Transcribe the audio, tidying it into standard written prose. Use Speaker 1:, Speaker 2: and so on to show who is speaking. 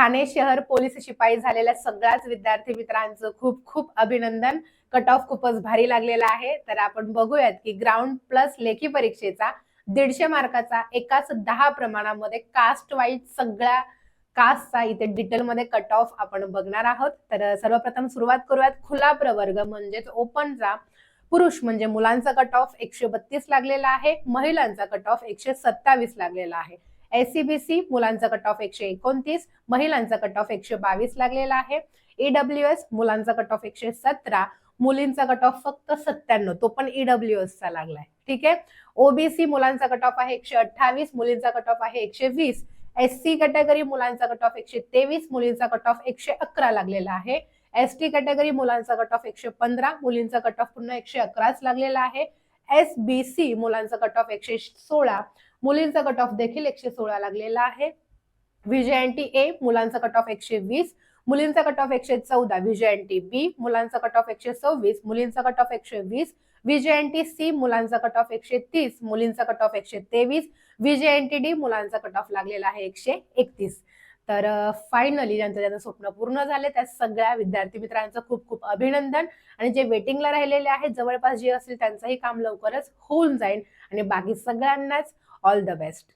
Speaker 1: ठाणे शहर पोलीस शिपाई झालेल्या सगळ्याच विद्यार्थी मित्रांचं खूप खूप अभिनंदन. कट ऑफ खूपच भारी लागलेला आहे. तर आपण बघूयात की ग्राउंड प्लस लेखी परीक्षेचा 150 मार्काचा एकाच 10 प्रमाणामध्ये कास्ट वाईज सगळ्या कास्टचा इथे डिटेलमध्ये कट ऑफ आपण बघणार आहोत. तर सर्वप्रथम सुरुवात करूयात खुला प्रवर्ग म्हणजेच ओपनचा. पुरुष म्हणजे मुलांचा कट ऑफ 132 लागलेला आहे, महिलांचा कट ऑफ 127 लागलेला आहे. एससीबीसी मुलांचा कट ऑफ 129, महिलांचा कट ऑफ 122 लागलेला आहे. ईडब्ल्यूएस मुलांचा कट ऑफ 117, मुलींचा कट ऑफ फक्त 97, तो पण ईडब्ल्यूएस चा लागलाय. ठीक आहे. ओबीसी मुलांचा कट ऑफ आहे 128, मुलींचा कट ऑफ आहे 120. एससी कॅटेगरी मुलांचा कट ऑफ 123, मुलींचा कट ऑफ 111 लागलेला आहे. एसटी कॅटेगरी मुलांचा कट ऑफ 115, मुलींचा कट ऑफ पुन्हा 111 लागलेला आहे. एसबीसी मुलांचा कट ऑफ 116, मुलींचा कट ऑफ देखील 116 लागलेला आहे. व्हीजेएनटी ए मुलांचा कट ऑफ 120, मुलींचा कट ऑफ 114. व्हीजेएनटी बी मुलांचा कट ऑफ 126, मुलींचा कट ऑफ 120. व्हीजेएनटी सी मुलांचा कट ऑफ 130, मुलींचा कट ऑफ 123. व्हीजेएनटी डी मुलांचा कट ऑफ लागलेला आहे 131. तर फायनली ज्यांचं स्वप्न पूर्ण झाले त्या सगळ्या विद्यार्थी मित्रांचं खूप खूप अभिनंदन. आणि जे वेटिंगला राहिलेले आहेत जवळपास जे असतील त्यांचंही काम लवकरच होऊन जाईल. आणि बाकी सगळ्यांनाच ऑल द बेस्ट.